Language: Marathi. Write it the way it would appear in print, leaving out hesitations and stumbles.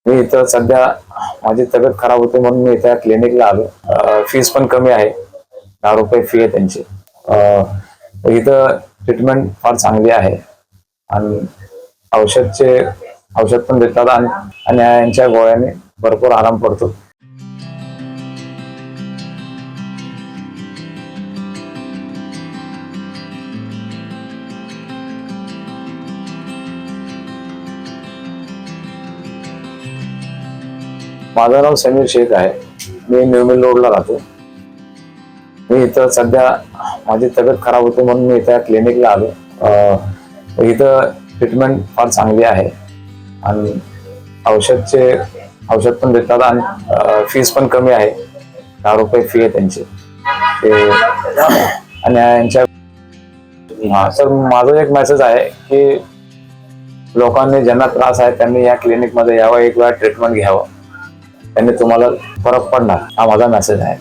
मी इथं सध्या माझी तब्येत खराब होती म्हणून मी इथं क्लिनिकला आलो. फीस पण कमी आहे, 10 रुपये फी आहे त्यांची. इथं ट्रीटमेंट फार चांगली आहे आणि औषध पण देतात आणि यांच्या गोळ्याने भरपूर आराम पडतो. माझं नाव समीर शेख आहे. मी न्यू मिल रोडला राहतो. मी इथं सध्या माझी तब्येत खराब होती म्हणून मी इथं क्लिनिकला आलो. इथं ट्रीटमेंट फार चांगली आहे आणि औषध पण देतात आणि फीस पण कमी आहे, 10 रुपये फी आहे त्यांची. आणि यांच्या तर माझा एक मेसेज आहे की लोकांनी ज्यांना त्रास आहे त्यांनी या क्लिनिक मध्ये यावं, एक वेळा ट्रीटमेंट घ्यावं, त्यांनी तुम्हाला फरक पडणार, हा माझा मेसेज आहे.